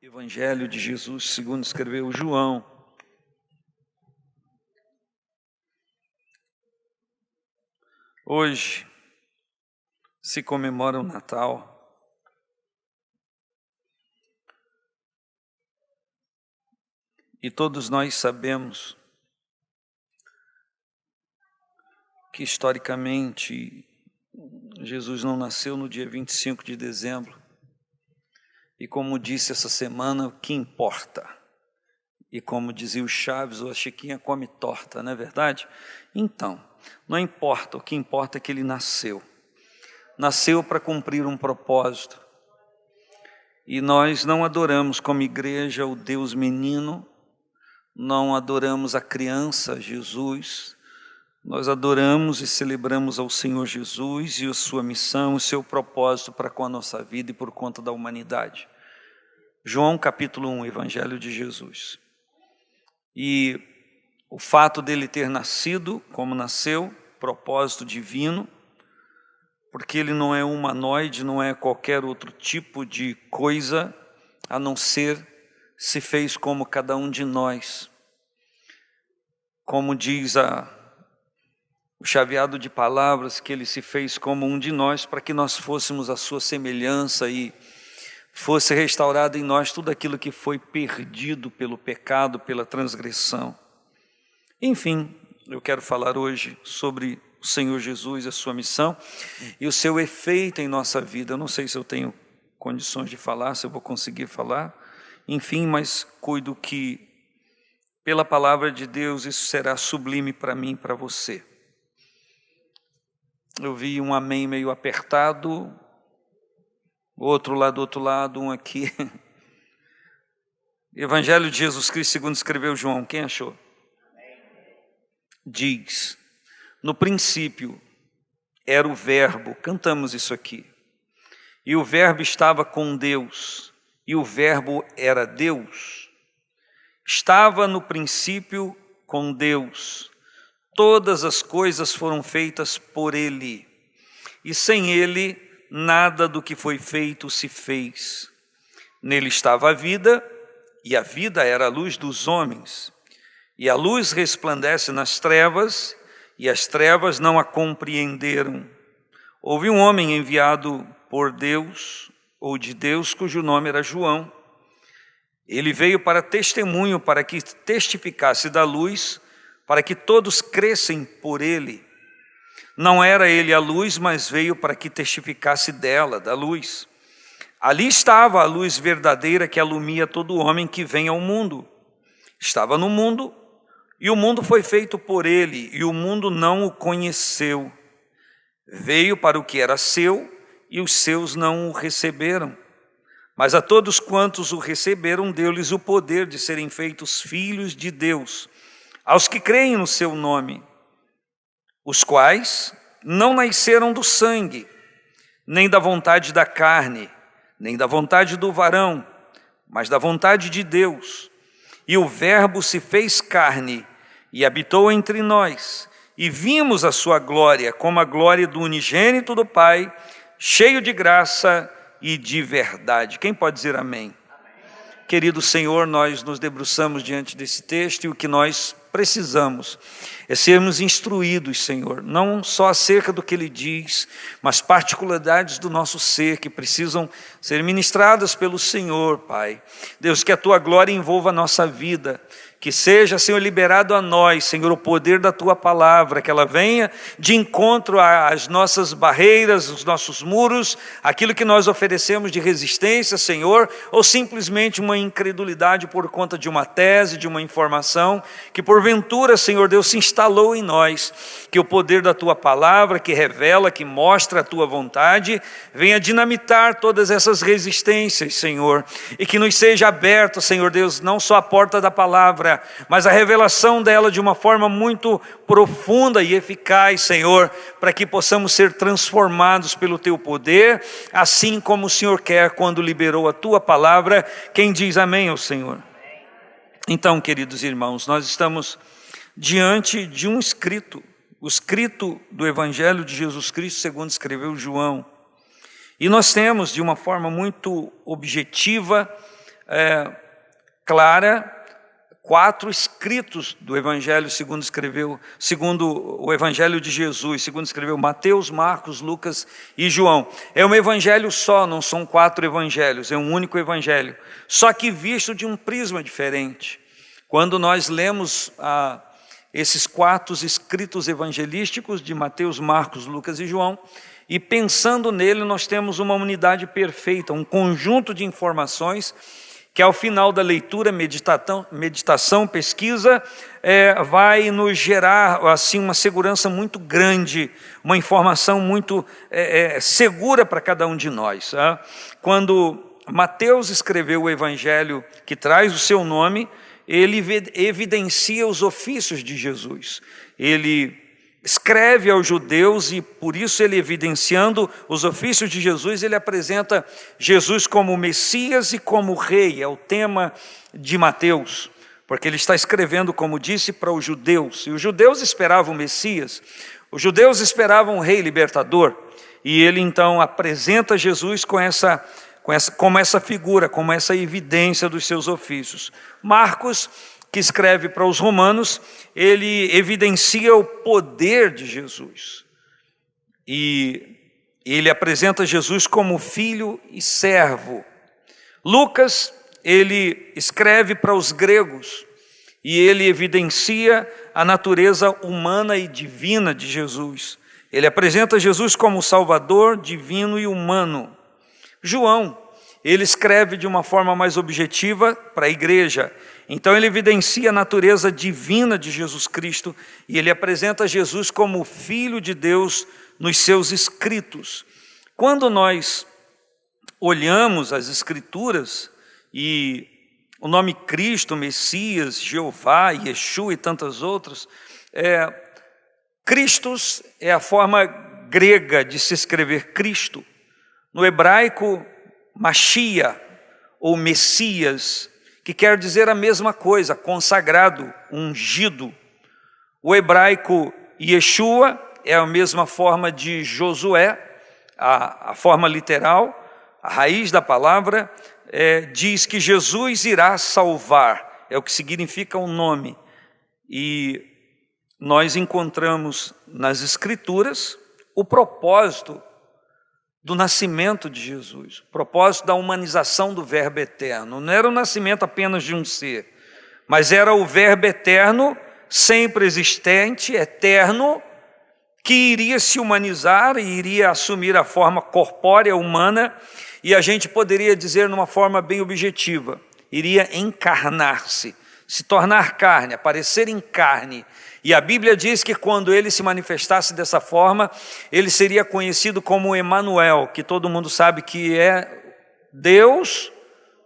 Evangelho de Jesus segundo escreveu João. Hoje se comemora o Natal. E todos nós sabemos que historicamente Jesus não nasceu no dia 25 de dezembro. E como disse essa semana, o que importa? E como dizia o Chaves, ou a Chiquinha come torta, não é verdade? Então, não importa, o que importa é que ele nasceu. Nasceu para cumprir um propósito. E nós não adoramos como igreja o Deus menino, não adoramos a criança Jesus, nós adoramos e celebramos ao Senhor Jesus e a sua missão, o seu propósito para com a nossa vida e por conta da humanidade. João capítulo 1, Evangelho de Jesus. E o fato dele ter nascido como nasceu, propósito divino, porque ele não é humanoide, não é qualquer outro tipo de coisa, a não ser se fez como cada um de nós. Como diz o chaveado de palavras, que ele se fez como um de nós, para que nós fôssemos a sua semelhança e fosse restaurado em nós tudo aquilo que foi perdido pelo pecado, pela transgressão. Enfim, eu quero falar hoje sobre o Senhor Jesus, a sua missão e o seu efeito em nossa vida. Eu não sei se eu tenho condições de falar, se eu vou conseguir falar. Enfim, mas cuido que pela palavra de Deus isso será sublime para mim e para você. Eu vi um amém meio apertado, outro lá do outro lado, um aqui. Evangelho de Jesus Cristo segundo escreveu João, quem achou? Diz, no princípio era o verbo, cantamos isso aqui, e o verbo estava com Deus, e o verbo era Deus, estava no princípio com Deus, todas as coisas foram feitas por Ele, e sem Ele nada do que foi feito se fez. Nele estava a vida, e a vida era a luz dos homens. E a luz resplandece nas trevas, e as trevas não a compreenderam. Houve um homem enviado por Deus, ou de Deus, cujo nome era João. Ele veio para testemunho, para que testificasse da luz, para que todos crescem por ele. Não era ele a luz, mas veio para que testificasse dela, da luz. Ali estava a luz verdadeira que alumia todo homem que vem ao mundo. Estava no mundo, e o mundo foi feito por ele, e o mundo não o conheceu. Veio para o que era seu, e os seus não o receberam. Mas a todos quantos o receberam, deu-lhes o poder de serem feitos filhos de Deus, aos que creem no seu nome, os quais não nasceram do sangue, nem da vontade da carne, nem da vontade do varão, mas da vontade de Deus. E o Verbo se fez carne e habitou entre nós, e vimos a sua glória, como a glória do unigênito do Pai, cheio de graça e de verdade. Quem pode dizer amém? Querido Senhor, nós nos debruçamos diante desse texto e o que nós precisamos é sermos instruídos, Senhor, não só acerca do que Ele diz, mas particularidades do nosso ser que precisam ser ministradas pelo Senhor, Pai. Deus, que a Tua glória envolva a nossa vida, que seja, Senhor, liberado a nós, Senhor, o poder da Tua palavra, que ela venha de encontro às nossas barreiras, os nossos muros, aquilo que nós oferecemos de resistência, Senhor, ou simplesmente uma incredulidade por conta de uma tese, de uma informação, que porventura, Senhor Deus, se instalou em nós, que o poder da Tua palavra, que revela, que mostra a Tua vontade, venha dinamitar todas essas resistências, Senhor, e que nos seja aberto, Senhor Deus, não só a porta da palavra, mas a revelação dela de uma forma muito profunda e eficaz, Senhor, para que possamos ser transformados pelo Teu poder, assim como o Senhor quer quando liberou a Tua palavra. Quem diz amém ao Senhor? Então, queridos irmãos, nós estamos diante de um escrito, o escrito do Evangelho de Jesus Cristo, segundo escreveu João. E nós temos, de uma forma muito objetiva, clara, 4 escritos do Evangelho segundo o Evangelho de Jesus, segundo escreveu Mateus, Marcos, Lucas e João. É um evangelho só, não são 4 evangelhos, é um único evangelho, só que visto de um prisma diferente. Quando nós lemos esses 4 escritos evangelísticos de Mateus, Marcos, Lucas e João, e pensando nele nós temos uma unidade perfeita, um conjunto de informações que ao final da leitura, meditação, pesquisa, vai nos gerar assim, uma segurança muito grande, uma informação muito segura para cada um de nós. Tá? Quando Mateus escreveu o evangelho que traz o seu nome, ele evidencia os ofícios de Jesus. Ele escreve aos judeus e por isso ele, evidenciando os ofícios de Jesus, ele apresenta Jesus como Messias e como Rei. É o tema de Mateus, porque ele está escrevendo, como disse, para os judeus. E os judeus esperavam o Messias, os judeus esperavam um Rei libertador. E ele então apresenta Jesus como essa figura, como essa evidência dos seus ofícios. Marcos, que escreve para os romanos, ele evidencia o poder de Jesus. E ele apresenta Jesus como filho e servo. Lucas, ele escreve para os gregos, e ele evidencia a natureza humana e divina de Jesus. Ele apresenta Jesus como Salvador, divino e humano. João, ele escreve de uma forma mais objetiva para a igreja. Então ele evidencia a natureza divina de Jesus Cristo e ele apresenta Jesus como Filho de Deus nos seus escritos. Quando nós olhamos as Escrituras e o nome Cristo, Messias, Jeová, Yeshua e tantas outras, Christos é a forma grega de se escrever Cristo. No hebraico, Machia ou Messias, que quer dizer a mesma coisa, consagrado, ungido. O hebraico Yeshua é a mesma forma de Josué, a forma literal, a raiz da palavra, diz que Jesus irá salvar, é o que significa o nome. E nós encontramos nas Escrituras o propósito do nascimento de Jesus, o propósito da humanização do Verbo eterno. Não era o nascimento apenas de um ser, mas era o Verbo eterno, sempre existente, eterno, que iria se humanizar e iria assumir a forma corpórea humana, e a gente poderia dizer numa forma bem objetiva, iria encarnar-se, se tornar carne, aparecer em carne. E a Bíblia diz que quando ele se manifestasse dessa forma, ele seria conhecido como Emanuel, que todo mundo sabe que é Deus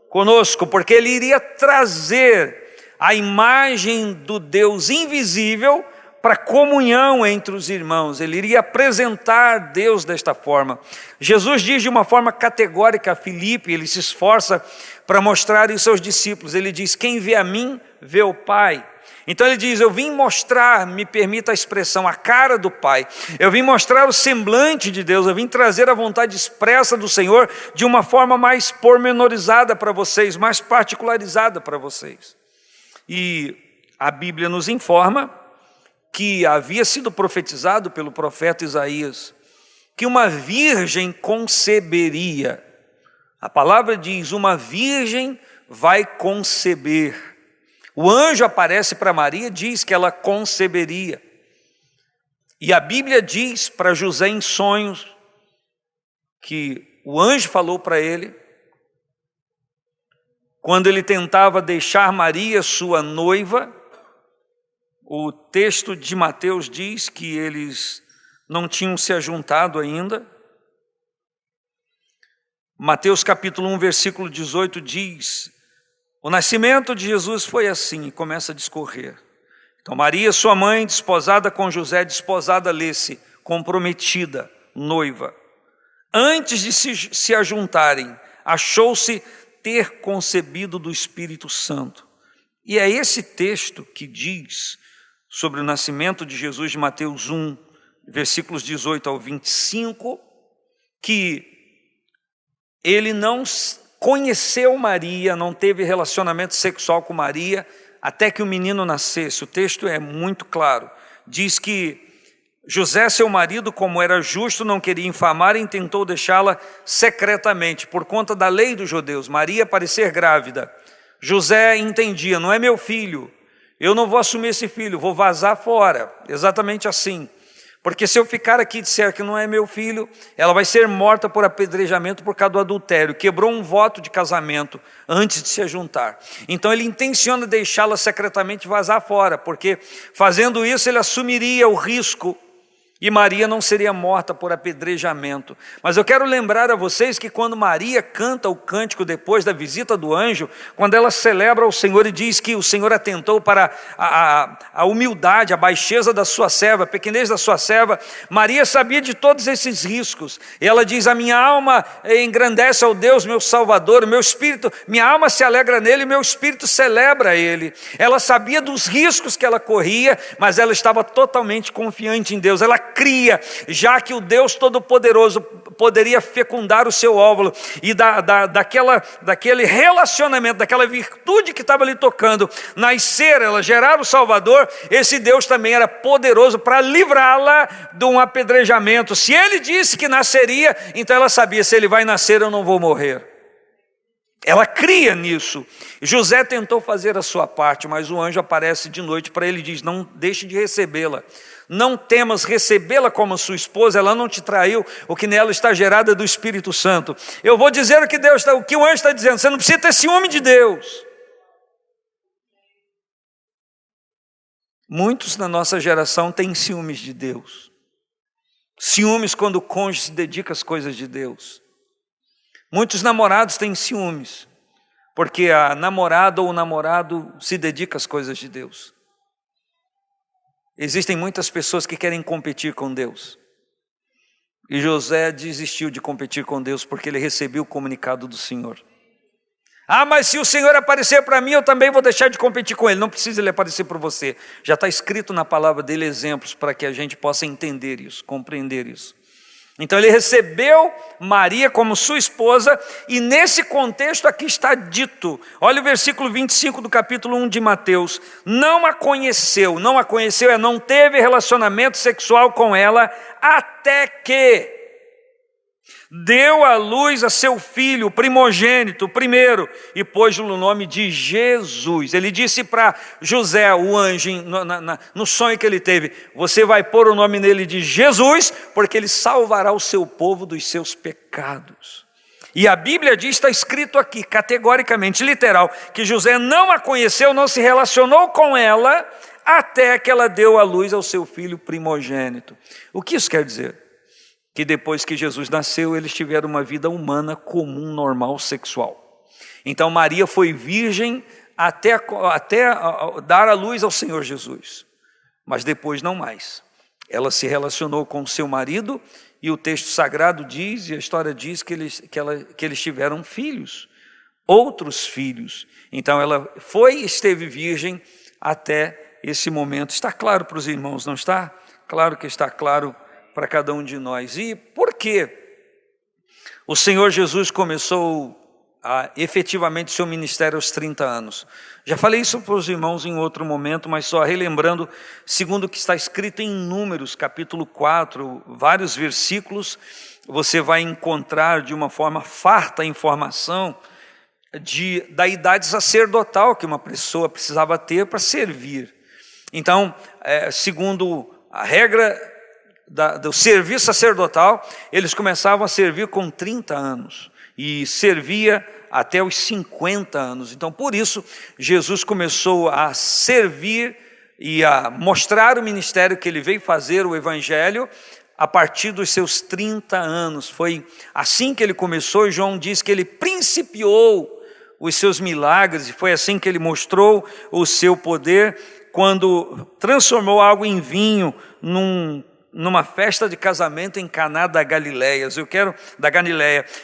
conosco, porque ele iria trazer a imagem do Deus invisível para comunhão entre os irmãos. Ele iria apresentar Deus desta forma. Jesus diz de uma forma categórica a Filipe, ele se esforça para mostrar aos seus discípulos. Ele diz: quem vê a mim, vê o Pai. Então ele diz: eu vim mostrar, me permita a expressão, a cara do Pai. Eu vim mostrar o semblante de Deus, eu vim trazer a vontade expressa do Senhor de uma forma mais pormenorizada para vocês, mais particularizada para vocês. E a Bíblia nos informa que havia sido profetizado pelo profeta Isaías, que uma virgem conceberia. A palavra diz: uma virgem vai conceber. O anjo aparece para Maria, diz que ela conceberia. E a Bíblia diz para José em sonhos, que o anjo falou para ele, quando ele tentava deixar Maria, sua noiva. O texto de Mateus diz que eles não tinham se ajuntado ainda. Mateus capítulo 1, versículo 18 diz: o nascimento de Jesus foi assim, e começa a discorrer. Então Maria, sua mãe, desposada com José, desposada, lê-se, comprometida, noiva. Antes de se ajuntarem, achou-se ter concebido do Espírito Santo. E é esse texto que diz sobre o nascimento de Jesus, de Mateus 1, versículos 18 ao 25, que ele não conheceu Maria, não teve relacionamento sexual com Maria, até que o menino nascesse. O texto é muito claro. Diz que José, seu marido, como era justo, não queria infamar e tentou deixá-la secretamente, por conta da lei dos judeus. Maria parecer grávida. José entendia, não é meu filho, eu não vou assumir esse filho, vou vazar fora. Exatamente assim. Porque se eu ficar aqui e disser que não é meu filho, ela vai ser morta por apedrejamento por causa do adultério. Quebrou um voto de casamento antes de se juntar. Então ele intenciona deixá-la secretamente vazar fora, porque fazendo isso ele assumiria o risco e Maria não seria morta por apedrejamento. Mas eu quero lembrar a vocês que quando Maria canta o cântico depois da visita do anjo, quando ela celebra o Senhor e diz que o Senhor atentou para a humildade, a baixeza da sua serva, a pequenez da sua serva, Maria sabia de todos esses riscos. E ela diz, a minha alma engrandece ao Deus, meu Salvador, o meu espírito, minha alma se alegra nele, meu espírito celebra ele. Ela sabia dos riscos que ela corria, mas ela estava totalmente confiante em Deus. Ela cria, já que o Deus Todo-Poderoso poderia fecundar o seu óvulo e daquele relacionamento, daquela virtude que estava ali tocando, nascer, ela gerar o Salvador, esse Deus também era poderoso para livrá-la de um apedrejamento. Se ele disse que nasceria, então ela sabia, se ele vai nascer eu não vou morrer. Ela cria nisso. José tentou fazer a sua parte, mas o anjo aparece de noite para ele e diz, não deixe de recebê-la. Não temas recebê-la como sua esposa, ela não te traiu, o que nela está gerado é do Espírito Santo. Eu vou dizer o que o anjo está dizendo, você não precisa ter ciúme de Deus. Muitos na nossa geração têm ciúmes de Deus. Ciúmes quando o cônjuge se dedica às coisas de Deus. Muitos namorados têm ciúmes, porque a namorada ou o namorado se dedica às coisas de Deus. Existem muitas pessoas que querem competir com Deus. E José desistiu de competir com Deus porque ele recebeu o comunicado do Senhor. Ah, mas se o Senhor aparecer para mim, eu também vou deixar de competir com Ele. Não precisa Ele aparecer para você. Já está escrito na palavra dele exemplos para que a gente possa entender isso, compreender isso. Então ele recebeu Maria como sua esposa, e nesse contexto aqui está dito, olha o versículo 25 do capítulo 1 de Mateus, não a conheceu é não teve relacionamento sexual com ela, até que deu à luz a seu filho, primogênito, o primeiro, e pôs-lhe o nome de Jesus. Ele disse para José, o anjo, no sonho que ele teve, você vai pôr o nome nele de Jesus, porque ele salvará o seu povo dos seus pecados. E a Bíblia diz, está escrito aqui, categoricamente, literal, que José não a conheceu, não se relacionou com ela, até que ela deu à luz ao seu filho primogênito. O que isso quer dizer? Que depois que Jesus nasceu, eles tiveram uma vida humana comum, normal, sexual. Então Maria foi virgem até dar a luz ao Senhor Jesus. Mas depois não mais. Ela se relacionou com seu marido, e o texto sagrado diz, e a história diz que eles tiveram filhos, outros filhos. Então ela esteve virgem até esse momento. Está claro para os irmãos, não está? Claro que está claro para cada um de nós. E por que o Senhor Jesus começou efetivamente seu ministério aos 30 anos? Já falei isso para os irmãos em outro momento, mas só relembrando, segundo o que está escrito em Números, capítulo 4, vários versículos, você vai encontrar de uma forma farta a informação da idade sacerdotal que uma pessoa precisava ter para servir. Então, segundo a regra do serviço sacerdotal, eles começavam a servir com 30 anos e servia até os 50 anos. Então, por isso, Jesus começou a servir e a mostrar o ministério que ele veio fazer, o evangelho, a partir dos seus 30 anos. Foi assim que ele começou, e João diz que ele principiou os seus milagres, e foi assim que ele mostrou o seu poder, quando transformou água em vinho num numa festa de casamento em Caná da Galileia.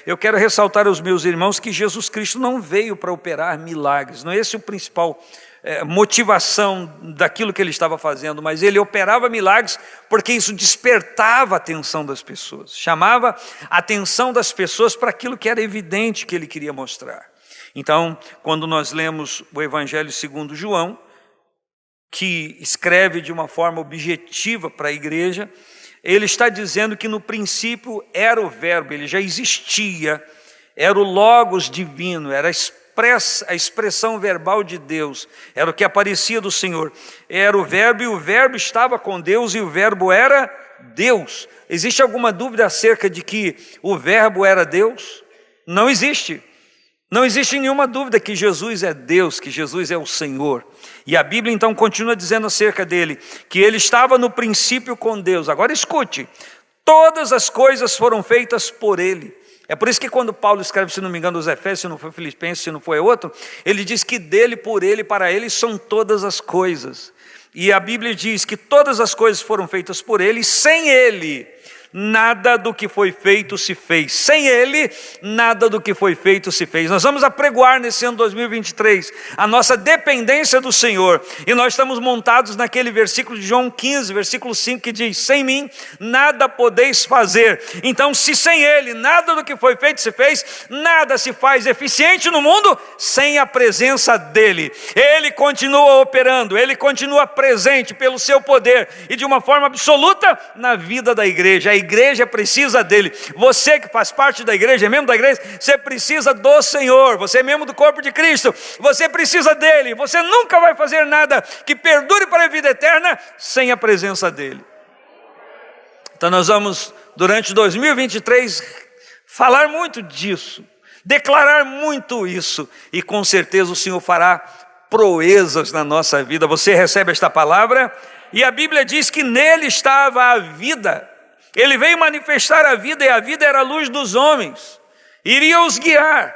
Eu quero ressaltar aos meus irmãos que Jesus Cristo não veio para operar milagres. Não é esse o principal motivação daquilo que ele estava fazendo, mas ele operava milagres porque isso despertava a atenção das pessoas, chamava a atenção das pessoas para aquilo que era evidente que ele queria mostrar. Então, quando nós lemos o Evangelho segundo João, que escreve de uma forma objetiva para a igreja, ele está dizendo que no princípio era o verbo, ele já existia, era o Logos divino, era a expressão verbal de Deus, era o que aparecia do Senhor, era o verbo e o verbo estava com Deus e o verbo era Deus. Existe alguma dúvida acerca de que o verbo era Deus? Não existe. Não existe nenhuma dúvida que Jesus é Deus, que Jesus é o Senhor. E a Bíblia então continua dizendo acerca dele, que ele estava no princípio com Deus. Agora escute, todas as coisas foram feitas por ele. É por isso que quando Paulo escreve, se não me engano, os Efésios, se não foi Filipenses, se não foi outro, ele diz que dele, por ele, para ele são todas as coisas. E a Bíblia diz que todas as coisas foram feitas por ele, e sem ele nada do que foi feito se fez. Sem ele, nada do que foi feito se fez. Nós vamos apregoar nesse ano 2023 a nossa dependência do Senhor. E nós estamos montados naquele versículo de João 15, versículo 5, que diz: sem mim, nada podeis fazer. Então, se sem ele, nada do que foi feito se fez, nada se faz eficiente no mundo sem a presença dele. Ele continua operando, ele continua presente pelo seu poder e de uma forma absoluta na vida da igreja. A igreja precisa dele. Você que faz parte da igreja, é membro da igreja, você precisa do Senhor. Você é membro do corpo de Cristo, você precisa dele. Você nunca vai fazer nada que perdure para a vida eterna sem a presença dele. Então nós vamos, durante 2023, falar muito disso, declarar muito isso, e com certeza o Senhor fará proezas na nossa vida. Você recebe esta palavra? E a Bíblia diz que nele estava a vida. Ele veio manifestar a vida, e a vida era a luz dos homens, iria os guiar.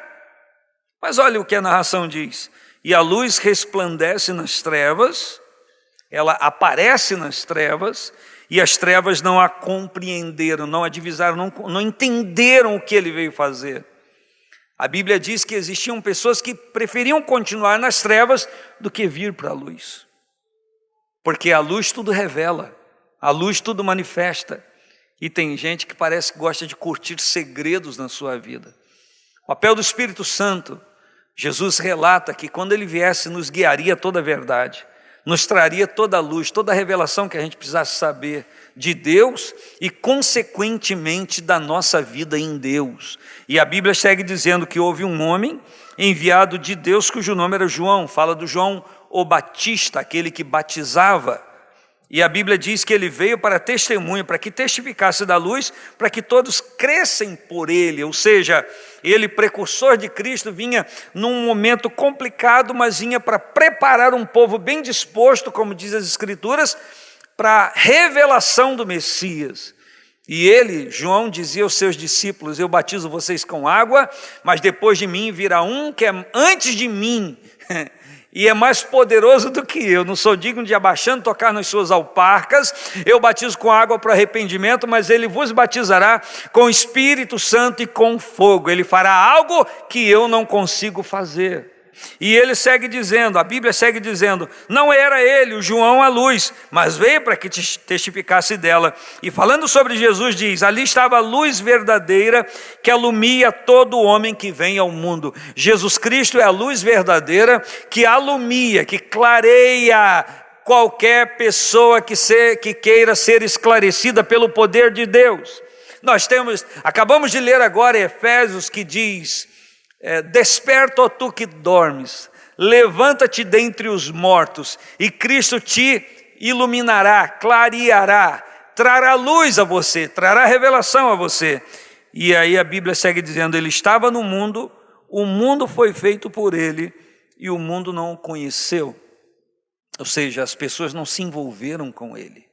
Mas olha o que a narração diz: e a luz resplandece nas trevas, ela aparece nas trevas, e as trevas não a compreenderam, não a divisaram, não entenderam o que ele veio fazer. A Bíblia diz que existiam pessoas que preferiam continuar nas trevas do que vir para a luz, porque a luz tudo revela, a luz tudo manifesta. E tem gente que parece que gosta de curtir segredos na sua vida. O papel do Espírito Santo, Jesus relata que quando ele viesse nos guiaria toda a verdade, nos traria toda a luz, toda a revelação que a gente precisasse saber de Deus e consequentemente da nossa vida em Deus. E a Bíblia segue dizendo que houve um homem enviado de Deus cujo nome era João. Fala do João o Batista, aquele que batizava. E a Bíblia diz que ele veio para testemunho, para que testificasse da luz, para que todos crescem por ele. Ou seja, ele, precursor de Cristo, vinha num momento complicado, mas vinha para preparar um povo bem disposto, como diz as Escrituras, para a revelação do Messias. E ele, João, dizia aos seus discípulos: eu batizo vocês com água, mas depois de mim virá um que é antes de mim, e é mais poderoso do que eu. Não sou digno de abaixando, tocar nas suas alparcas. Eu batizo com água para arrependimento, mas ele vos batizará com o Espírito Santo e com fogo. Ele fará algo que eu não consigo fazer. E ele segue dizendo, a Bíblia segue dizendo: não era ele, o João, a luz, mas veio para que testificasse dela. E falando sobre Jesus diz: ali estava a luz verdadeira que alumia todo homem que vem ao mundo. Jesus Cristo é a luz verdadeira que alumia, que clareia qualquer pessoa que queira ser esclarecida pelo poder de Deus. Acabamos de ler agora Efésios, que diz: desperta, ó tu que dormes, levanta-te dentre os mortos, e Cristo te iluminará, clareará, trará luz a você, trará revelação a você. E aí a Bíblia segue dizendo: ele estava no mundo, o mundo foi feito por ele, e o mundo não o conheceu. Ou seja, as pessoas não se envolveram com ele.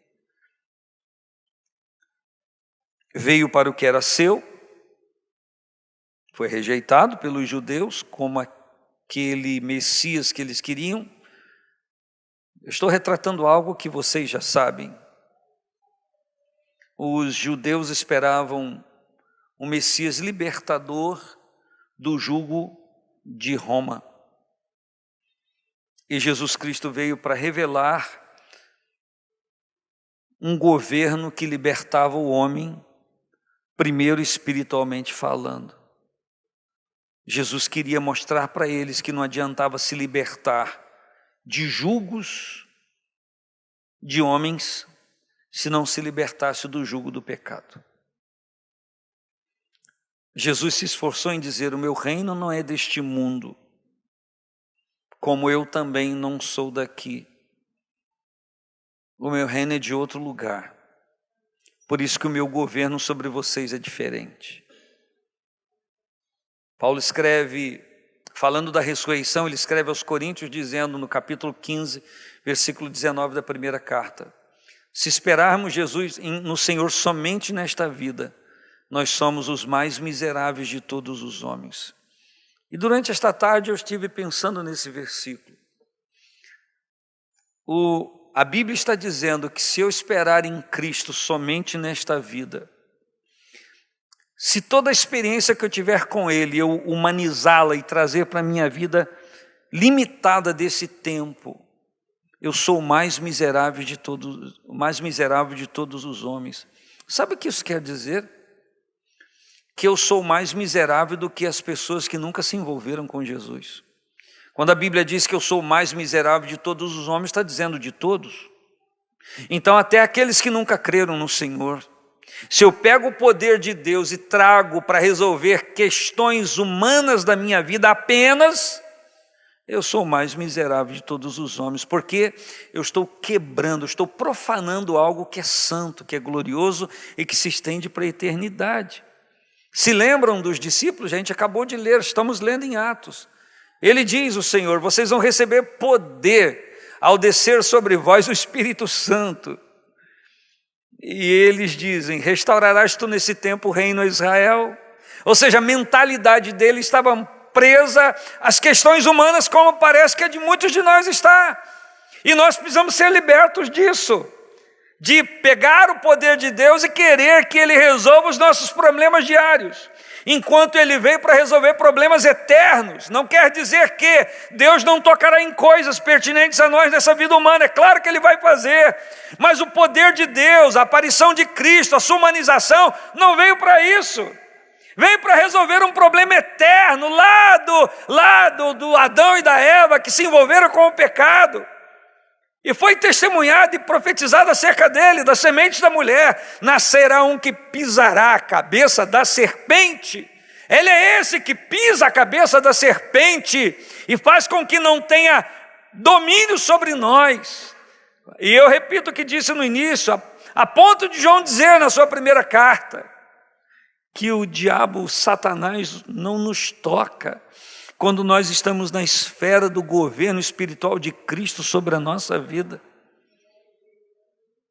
Veio para o que era seu, foi rejeitado pelos judeus como aquele Messias que eles queriam. Eu estou retratando algo que vocês já sabem. Os judeus esperavam um Messias libertador do jugo de Roma. E Jesus Cristo veio para revelar um governo que libertava o homem, primeiro espiritualmente falando. Jesus queria mostrar para eles que não adiantava se libertar de jugos de homens se não se libertasse do jugo do pecado. Jesus se esforçou em dizer: o meu reino não é deste mundo, como eu também não sou daqui. O meu reino é de outro lugar. Por isso que o meu governo sobre vocês é diferente. Paulo escreve, falando da ressurreição, ele escreve aos Coríntios dizendo no capítulo 15, versículo 19 da primeira carta: se esperarmos Jesus no Senhor somente nesta vida, nós somos os mais miseráveis de todos os homens. E durante esta tarde eu estive pensando nesse versículo. A Bíblia está dizendo que se eu esperar em Cristo somente nesta vida, se toda a experiência que eu tiver com Ele, eu humanizá-la e trazer para a minha vida limitada desse tempo, eu sou o mais miserável de todos os homens. Sabe o que isso quer dizer? Que eu sou mais miserável do que as pessoas que nunca se envolveram com Jesus. Quando a Bíblia diz que eu sou o mais miserável de todos os homens, está dizendo de todos. Então até aqueles que nunca creram no Senhor, se eu pego o poder de Deus e trago para resolver questões humanas da minha vida apenas, eu sou o mais miserável de todos os homens, porque eu estou quebrando, estou profanando algo que é santo, que é glorioso e que se estende para a eternidade. Se lembram dos discípulos? A gente acabou de ler, estamos lendo em Atos. Ele diz, o Senhor: vocês vão receber poder ao descer sobre vós o Espírito Santo. E eles dizem: restaurarás tu nesse tempo o reino a Israel? Ou seja, a mentalidade dele estava presa às questões humanas, como parece que a de muitos de nós está. E nós precisamos ser libertos disso, de pegar o poder de Deus e querer que Ele resolva os nossos problemas diários, enquanto Ele veio para resolver problemas eternos. Não quer dizer que Deus não tocará em coisas pertinentes a nós nessa vida humana, é claro que Ele vai fazer, mas o poder de Deus, a aparição de Cristo, a sua humanização, não veio para isso. Veio para resolver um problema eterno, lá do Adão e da Eva, que se envolveram com o pecado. E foi testemunhado e profetizado acerca dele, da semente da mulher: nascerá um que pisará a cabeça da serpente. Ele é esse que pisa a cabeça da serpente e faz com que não tenha domínio sobre nós. E eu repito o que disse no início, a ponto de João dizer na sua primeira carta, que o diabo, o Satanás, não nos toca quando nós estamos na esfera do governo espiritual de Cristo sobre a nossa vida.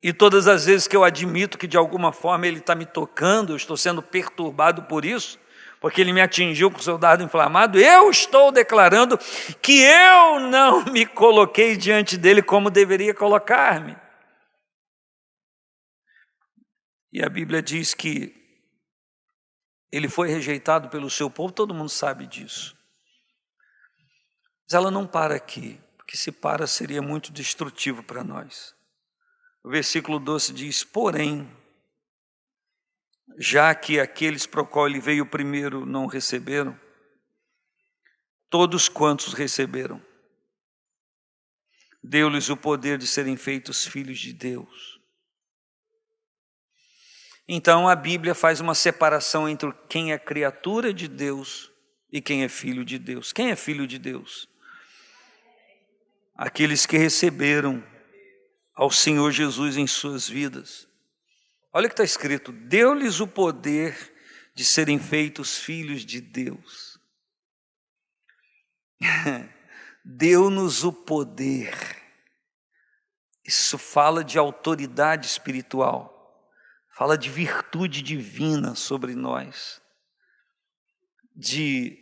E todas as vezes que eu admito que de alguma forma Ele está me tocando, eu estou sendo perturbado por isso, porque Ele me atingiu com o seu dardo inflamado, eu estou declarando que eu não me coloquei diante dEle como deveria colocar-me. E a Bíblia diz que Ele foi rejeitado pelo seu povo, todo mundo sabe disso. Mas ela não para aqui, porque se para seria muito destrutivo para nós. O versículo 12 diz: porém, já que aqueles para o qual Ele veio primeiro não receberam, todos quantos receberam, deu-lhes o poder de serem feitos filhos de Deus. Então a Bíblia faz uma separação entre quem é criatura de Deus e quem é filho de Deus. Quem é filho de Deus? Aqueles que receberam ao Senhor Jesus em suas vidas. Olha o que está escrito: deu-lhes o poder de serem feitos filhos de Deus. Deu-nos o poder. Isso fala de autoridade espiritual. Fala de virtude divina sobre nós, de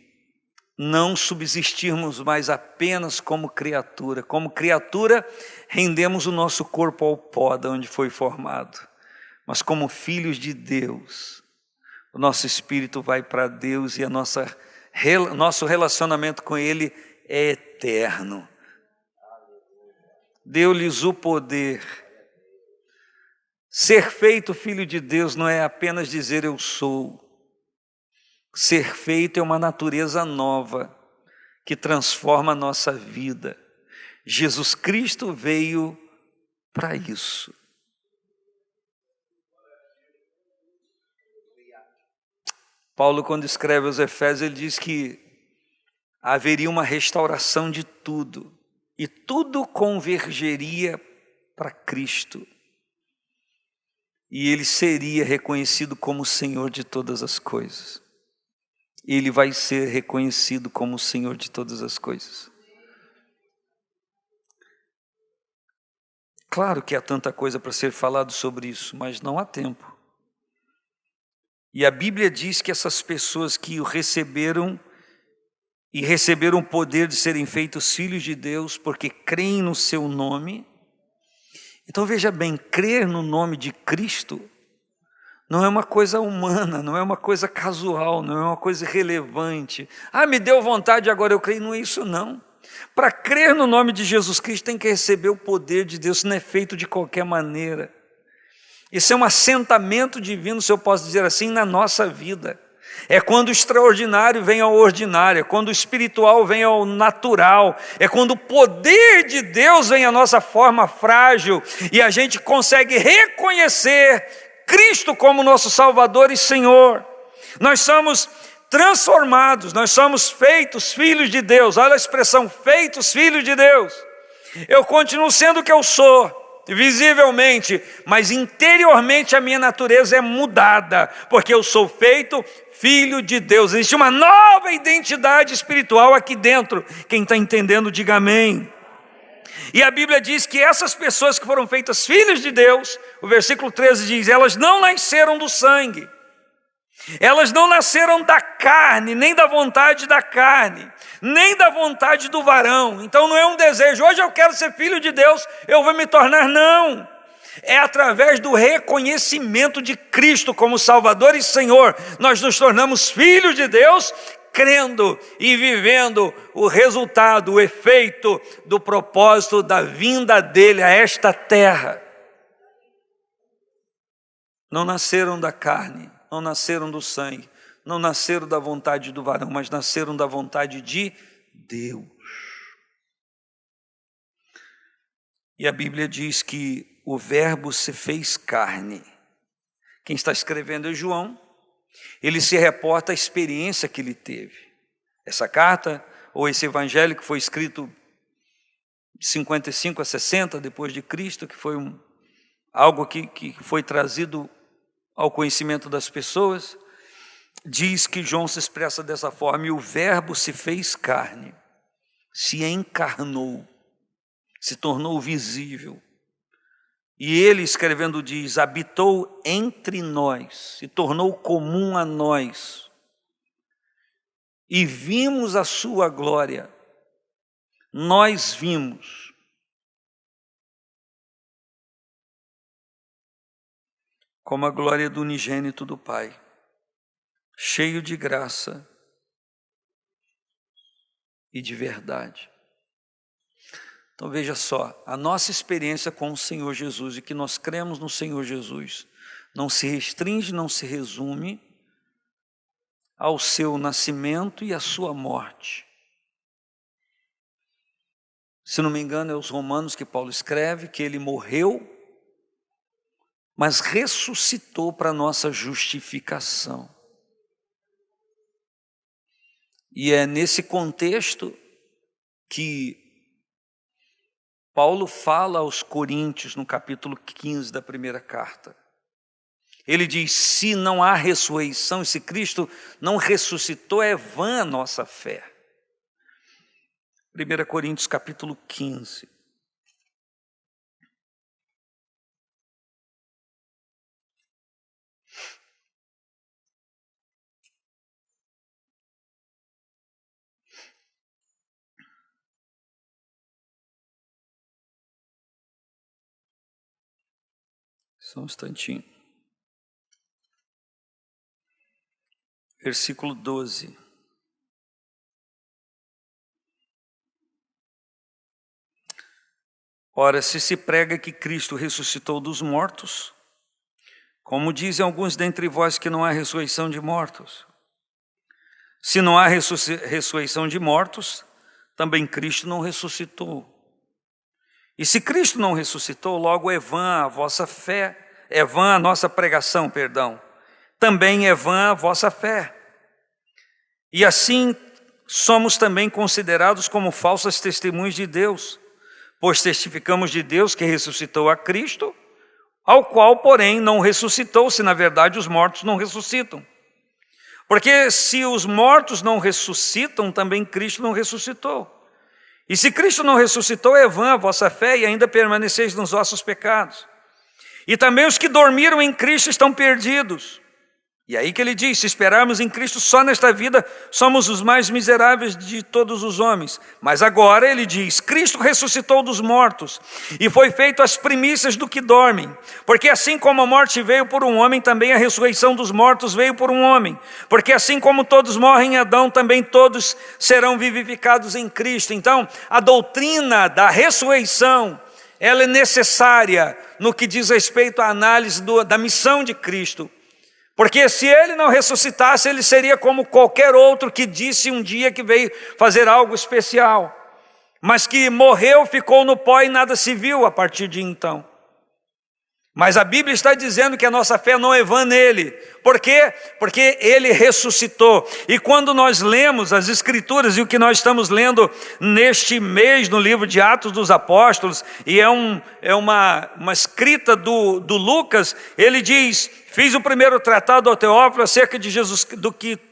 não subsistirmos mais apenas como criatura. Como criatura, rendemos o nosso corpo ao pó de onde foi formado. mas como filhos de Deus, o nosso espírito vai para Deus e nosso relacionamento com Ele é eterno. Deu-lhes o poder. Ser feito filho de Deus não é apenas dizer eu sou. Ser feito é uma natureza nova que transforma a nossa vida. Jesus Cristo veio para isso. Paulo, quando escreve aos Efésios, ele diz que haveria uma restauração de tudo, e tudo convergeria para Cristo. E ele seria reconhecido como o Senhor de todas as coisas. Ele vai ser reconhecido como o Senhor de todas as coisas. Claro que há tanta coisa para ser falado sobre isso, mas não há tempo. E a Bíblia diz que essas pessoas que o receberam e receberam o poder de serem feitos filhos de Deus porque creem no seu nome. Então veja bem, crer no nome de Cristo não é uma coisa humana, não é uma coisa casual, não é uma coisa irrelevante. Me deu vontade, agora eu creio, não é isso não. Para crer no nome de Jesus Cristo tem que receber o poder de Deus, isso não é feito de qualquer maneira. Isso é um assentamento divino, se eu posso dizer assim, na nossa vida. É quando o extraordinário vem ao ordinário, é quando o espiritual vem ao natural, é quando o poder de Deus vem à nossa forma frágil e a gente consegue reconhecer Cristo como nosso Salvador e Senhor. Nós somos transformados, nós somos feitos filhos de Deus. Olha a expressão, feitos filhos de Deus. Eu continuo sendo o que eu sou, visivelmente, mas interiormente a minha natureza é mudada, porque eu sou feito filho de Deus. Existe uma nova identidade espiritual aqui dentro. Quem está entendendo, diga amém. E a Bíblia diz que essas pessoas que foram feitas filhos de Deus, o versículo 13 diz, elas não nasceram do sangue, elas não nasceram da carne, nem da vontade da carne, nem da vontade do varão. Então não é um desejo, hoje eu quero ser filho de Deus, eu vou me tornar, não. É através do reconhecimento de Cristo como Salvador e Senhor, nós nos tornamos filhos de Deus, crendo e vivendo o resultado, o efeito do propósito da vinda dele a esta terra. Não nasceram da carne, não nasceram do sangue, não nasceram da vontade do varão, mas nasceram da vontade de Deus. E a Bíblia diz que o verbo se fez carne. Quem está escrevendo é João. Ele se reporta à experiência que ele teve. Essa carta, ou esse evangelho que foi escrito de 55 a 60 depois de Cristo, que foi algo que foi trazido ao conhecimento das pessoas, diz que João se expressa dessa forma, e o verbo se fez carne, se encarnou, se tornou visível. E ele, escrevendo, diz, habitou entre nós, se tornou comum a nós, e vimos a sua glória. Nós vimos. Como a glória do unigênito do Pai, cheio de graça e de verdade. Então veja só, a nossa experiência com o Senhor Jesus e que nós cremos no Senhor Jesus não se restringe, não se resume ao seu nascimento e à sua morte. Se não me engano, é os Romanos que Paulo escreve que ele morreu, mas ressuscitou para a nossa justificação. E é nesse contexto que Paulo fala aos Coríntios, no capítulo 15 da primeira carta. Ele diz, se não há ressurreição, e se Cristo não ressuscitou, é vã a nossa fé. 1 Coríntios capítulo 15. Só um instantinho. versículo 12. Ora, se prega que Cristo ressuscitou dos mortos, como dizem alguns dentre vós que não há ressurreição de mortos. Se não há ressurreição de mortos, também Cristo não ressuscitou. E se Cristo não ressuscitou, logo é vã a vossa fé, é vã a nossa pregação, perdão. Também é vã a vossa fé. E assim somos também considerados como falsas testemunhas de Deus, pois testificamos de Deus que ressuscitou a Cristo, ao qual, porém, não ressuscitou, se na verdade os mortos não ressuscitam. Porque se os mortos não ressuscitam, também Cristo não ressuscitou. E se Cristo não ressuscitou, é vã a vossa fé e ainda permaneceis nos vossos pecados. E também os que dormiram em Cristo estão perdidos. E aí que ele diz, se esperarmos em Cristo só nesta vida, somos os mais miseráveis de todos os homens. Mas agora ele diz, Cristo ressuscitou dos mortos e foi feito as primícias do que dormem. Porque assim como a morte veio por um homem, também a ressurreição dos mortos veio por um homem. Porque assim como todos morrem em Adão, também todos serão vivificados em Cristo. Então, a doutrina da ressurreição, ela é necessária no que diz respeito à análise da missão de Cristo. Porque se ele não ressuscitasse, ele seria como qualquer outro que disse um dia que veio fazer algo especial, mas que morreu, ficou no pó e nada se viu a partir de então. Mas a Bíblia está dizendo que a nossa fé não é vã nele. Por quê? Porque ele ressuscitou. E quando nós lemos as Escrituras, e o que nós estamos lendo neste mês no livro de Atos dos Apóstolos, e é uma escrita do Lucas, ele diz, fiz o primeiro tratado ao Teófilo acerca de Jesus,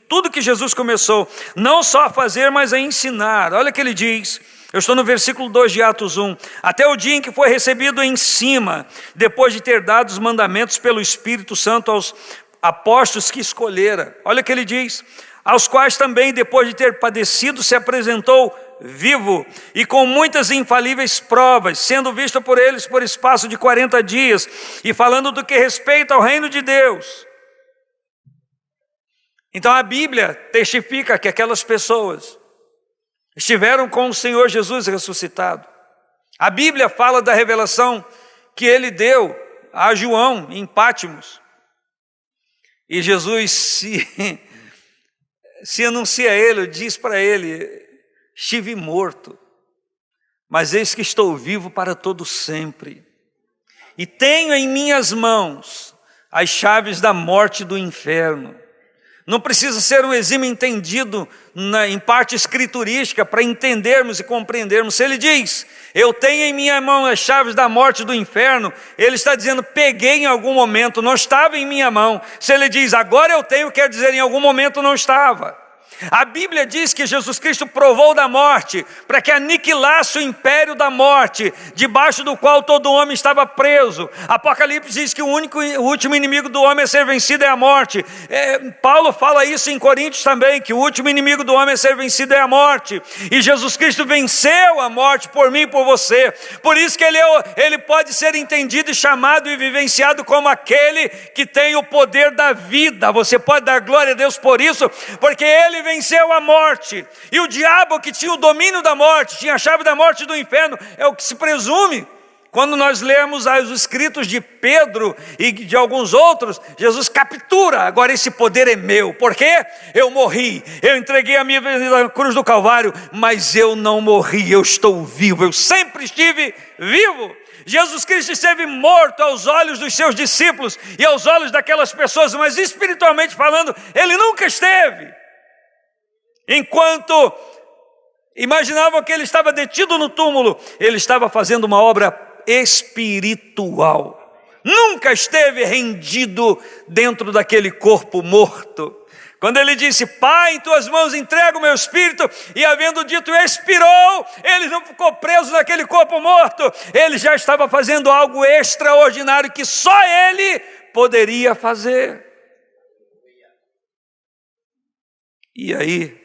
tudo que Jesus começou, não só a fazer, mas a ensinar. Olha o que ele diz. Eu estou no versículo 2 de Atos 1. Até o dia em que foi recebido em cima, depois de ter dado os mandamentos pelo Espírito Santo aos apóstolos que escolhera. Olha o que ele diz. Aos quais também, depois de ter padecido, se apresentou vivo e com muitas infalíveis provas, sendo visto por eles por espaço de 40 dias, e falando do que respeita ao reino de Deus. Então a Bíblia testifica que aquelas pessoas estiveram com o Senhor Jesus ressuscitado. A Bíblia fala da revelação que ele deu a João em Pátimos. E Jesus se anuncia a ele, diz para ele, estive morto, mas eis que estou vivo para todo sempre. E tenho em minhas mãos as chaves da morte e do inferno. Não precisa ser um exímio entendido em parte escriturística para entendermos e compreendermos. Se ele diz, eu tenho em minha mão as chaves da morte e do inferno, ele está dizendo, peguei em algum momento, não estava em minha mão. Se ele diz, agora eu tenho, quer dizer, em algum momento não estava. A Bíblia diz que Jesus Cristo provou da morte para que aniquilasse o império da morte, debaixo do qual todo homem estava preso. Apocalipse diz que o último inimigo do homem a ser vencido é a morte. Paulo fala isso em Coríntios também, que o último inimigo do homem a ser vencido é a morte. E Jesus Cristo venceu a morte por mim e por você. Por isso que ele pode ser entendido e chamado e vivenciado como aquele que tem o poder da vida. Você pode dar glória a Deus por isso, porque ele venceu a morte, e o diabo que tinha o domínio da morte, tinha a chave da morte e do inferno, é o que se presume. Quando nós lemos os escritos de Pedro e de alguns outros, Jesus captura, agora esse poder é meu, porque eu morri, eu entreguei a minha vida na cruz do Calvário, mas eu não morri, eu estou vivo, eu sempre estive vivo. Jesus Cristo esteve morto aos olhos dos seus discípulos e aos olhos daquelas pessoas, mas espiritualmente falando, ele nunca esteve. Enquanto imaginavam que ele estava detido no túmulo, ele estava fazendo uma obra espiritual. Nunca esteve rendido dentro daquele corpo morto. Quando ele disse, Pai, em tuas mãos entrego o meu espírito, e havendo dito expirou, ele não ficou preso naquele corpo morto, ele já estava fazendo algo extraordinário que só ele poderia fazer. E aí,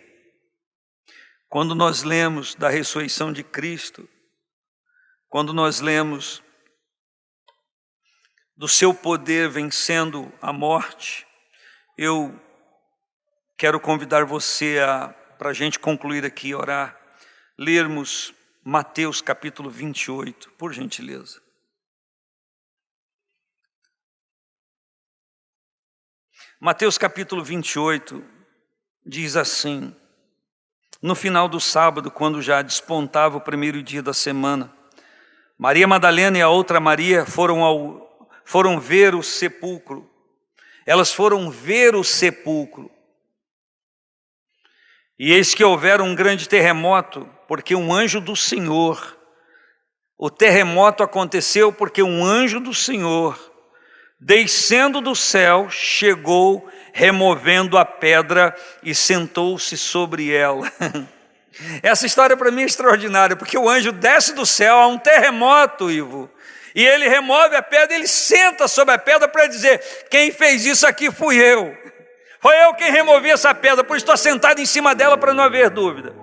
quando nós lemos da ressurreição de Cristo, quando nós lemos do seu poder vencendo a morte, eu quero convidar você para a gente concluir aqui, orar, lermos Mateus capítulo 28, por gentileza. Mateus capítulo 28 diz assim: no final do sábado, quando já despontava o primeiro dia da semana, Maria Madalena e a outra Maria foram ver o sepulcro. Elas foram ver o sepulcro. E eis que houvera um grande terremoto, porque um anjo do Senhor, o terremoto aconteceu porque um anjo do Senhor, descendo do céu, chegou, removendo a pedra e sentou-se sobre ela. Essa história para mim é extraordinária, porque o anjo desce do céu, há um terremoto, Ivo, e ele remove a pedra, ele senta sobre a pedra para dizer: quem fez isso aqui fui eu. Foi eu quem removi essa pedra, por isso estou sentado em cima dela para não haver dúvida.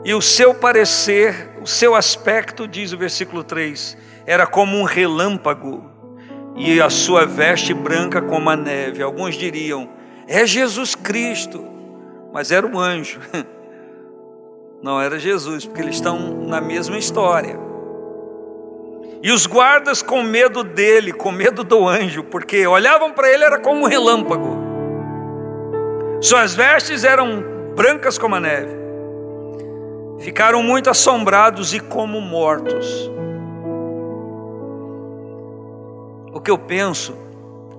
E o seu parecer, o seu aspecto, diz o versículo 3, era como um relâmpago, e a sua veste branca como a neve. Alguns diriam: é Jesus Cristo, mas era um anjo. Não era Jesus, porque eles estão na mesma história. E os guardas com medo dele, com medo do anjo, porque olhavam para ele, era como um relâmpago. Suas vestes eram brancas como a neve. Ficaram muito assombrados e como mortos. O que eu penso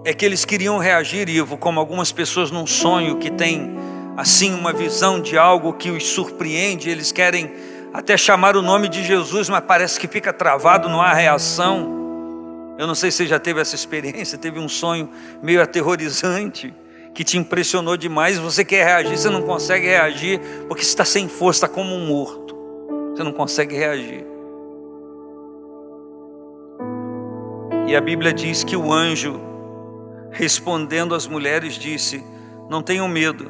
é que eles queriam reagir, Ivo, como algumas pessoas num sonho que tem assim uma visão de algo que os surpreende. Eles querem até chamar o nome de Jesus, mas parece que fica travado, não há reação. Eu não sei se você já teve essa experiência, teve um sonho meio aterrorizante, que te impressionou demais, você quer reagir, você não consegue reagir, porque você está sem força, está como um morto, você não consegue reagir. E a Bíblia diz que o anjo, respondendo às mulheres, disse: não tenham medo,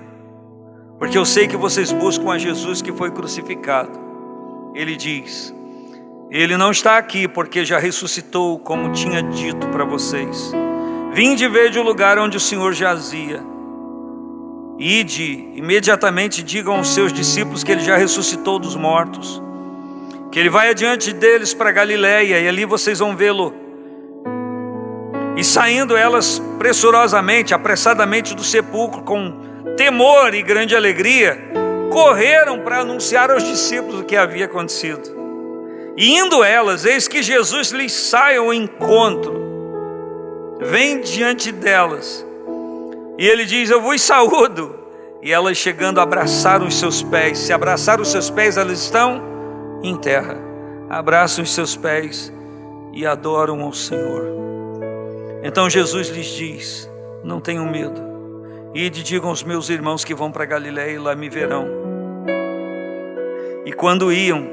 porque eu sei que vocês buscam a Jesus que foi crucificado. Ele diz: ele não está aqui, porque já ressuscitou, como tinha dito para vocês. Vinde ver o lugar onde o Senhor jazia. Ide, imediatamente digam aos seus discípulos que ele já ressuscitou dos mortos, que ele vai adiante deles para Galiléia, e ali vocês vão vê-lo. E saindo elas pressurosamente, apressadamente do sepulcro, com temor e grande alegria, correram para anunciar aos discípulos o que havia acontecido. E indo elas, eis que Jesus lhes sai ao encontro, vem diante delas, e ele diz: eu vos saúdo. E elas, chegando, abraçaram os seus pés. Se abraçaram os seus pés, elas estão em terra. Abraçam os seus pés e adoram ao Senhor. Então Jesus lhes diz: não tenham medo. Ide, digam aos meus irmãos que vão para Galiléia e lá me verão. E quando iam,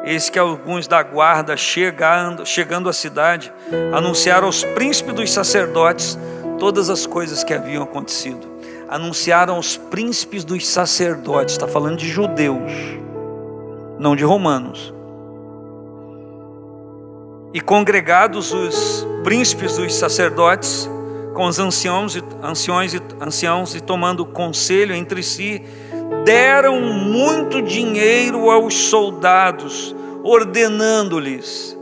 eis que alguns da guarda, chegando à cidade, anunciaram aos príncipes dos sacerdotes todas as coisas que haviam acontecido. Anunciaram aos príncipes dos sacerdotes, está falando de judeus, não de romanos. E congregados os príncipes dos sacerdotes com os anciãos e tomando conselho entre si, deram muito dinheiro aos soldados, ordenando-lhes: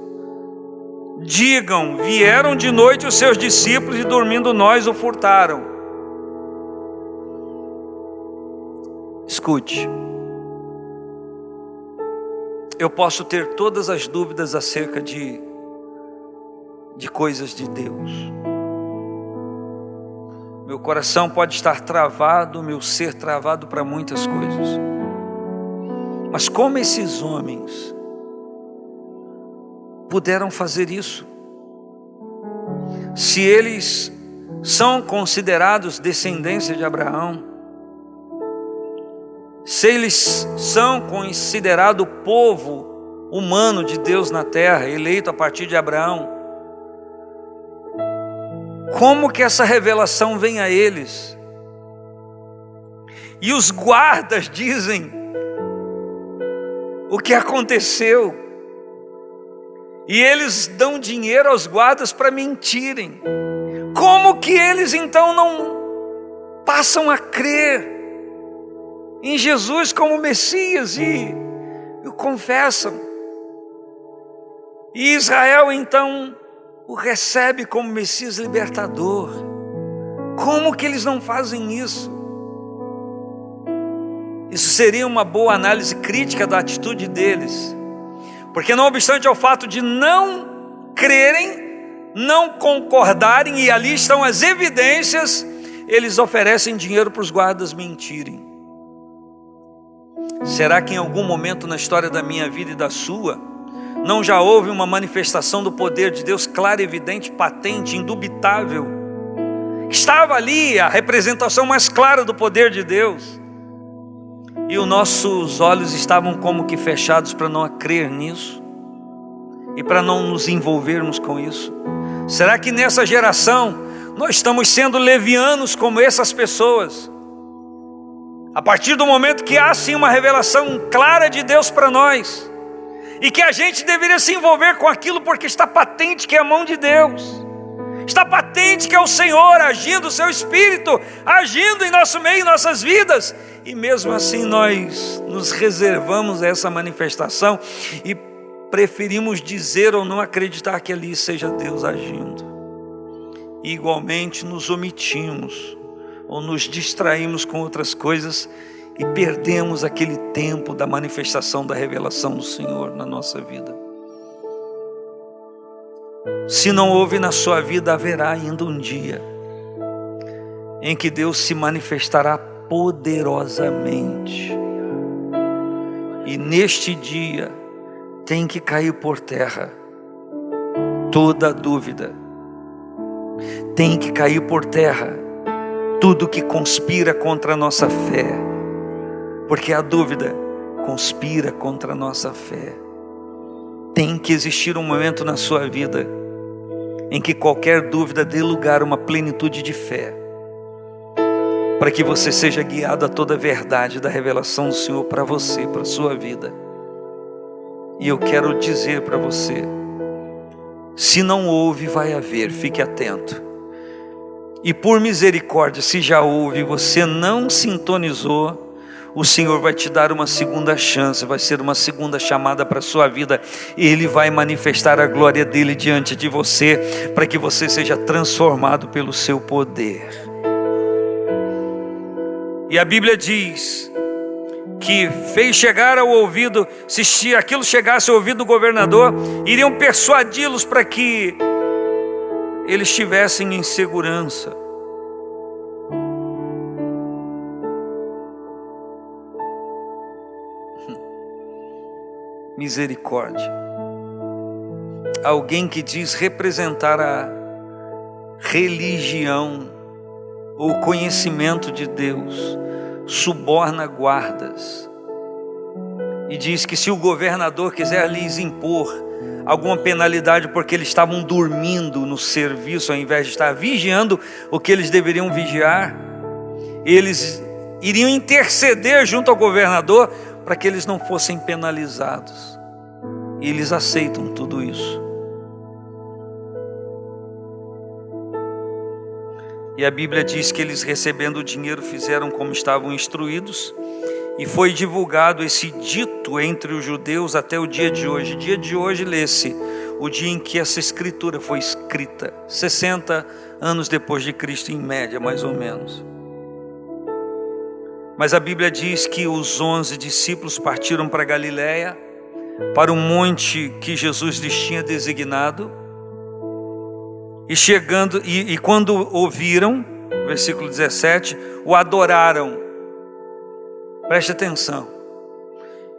digam, vieram de noite os seus discípulos e dormindo nós o furtaram. Escute, eu posso ter todas as dúvidas acerca de coisas de Deus. Meu coração pode estar travado, meu ser travado para muitas coisas. Mas como esses homens puderam fazer isso? Se eles são considerados descendência de Abraão, se eles são considerados o povo humano de Deus na terra, eleito a partir de Abraão, como que essa revelação vem a eles? E os guardas dizem o que aconteceu, e eles dão dinheiro aos guardas para mentirem. como que eles então não passam a crer em Jesus como Messias e o confessam? E Israel então o recebe como Messias libertador. Como que eles não fazem isso? Isso seria uma boa análise crítica da atitude deles, porque não obstante ao fato de não crerem, não concordarem, e ali estão as evidências, eles oferecem dinheiro para os guardas mentirem. Será que em algum momento na história da minha vida e da sua, não já houve uma manifestação do poder de Deus clara, evidente, patente, indubitável? Estava ali a representação mais clara do poder de Deus, e os nossos olhos estavam como que fechados para não crer nisso e para não nos envolvermos com isso. Será que nessa geração nós estamos sendo levianos como essas pessoas? A partir do momento que há sim uma revelação clara de Deus para nós, e que a gente deveria se envolver com aquilo porque está patente que é a mão de Deus, está patente que é o Senhor agindo, o seu Espírito agindo em nosso meio, em nossas vidas, e mesmo assim nós nos reservamos a essa manifestação e preferimos dizer ou não acreditar que ali seja Deus agindo. E igualmente nos omitimos ou nos distraímos com outras coisas e perdemos aquele tempo da manifestação da revelação do Senhor na nossa vida. Se não houve na sua vida, haverá ainda um dia em que Deus se manifestará poderosamente, e neste dia tem que cair por terra toda dúvida, tem que cair por terra tudo que conspira contra a nossa fé, porque a dúvida conspira contra a nossa fé. Tem que existir um momento na sua vida em que qualquer dúvida dê lugar a uma plenitude de fé, para que você seja guiado a toda a verdade da revelação do Senhor para você, para a sua vida. E eu quero dizer para você, se não houve, vai haver, fique atento. E por misericórdia, se já houve e você não sintonizou, o Senhor vai te dar uma segunda chance, vai ser uma segunda chamada para a sua vida, e Ele vai manifestar a glória dEle diante de você, para que você seja transformado pelo seu poder. E a Bíblia diz que fez chegar ao ouvido, se aquilo chegasse ao ouvido do governador, iriam persuadi-los para que eles estivessem em segurança. Misericórdia. Alguém que diz representar a religião ou conhecimento de Deus, suborna guardas e diz que se o governador quiser lhes impor alguma penalidade porque eles estavam dormindo no serviço ao invés de estar vigiando o que eles deveriam vigiar, eles iriam interceder junto ao governador para que eles não fossem penalizados. E eles aceitam tudo isso. E a Bíblia diz que eles, recebendo o dinheiro, fizeram como estavam instruídos, e foi divulgado esse dito entre os judeus até o dia de hoje. Dia de hoje, lê-se o dia em que essa escritura foi escrita, 60 anos depois de Cristo, em média, mais ou menos. Mas a Bíblia diz que os 11 discípulos partiram para Galiléia, para o monte que Jesus lhes tinha designado, e quando ouviram, versículo 17, o adoraram. Preste atenção.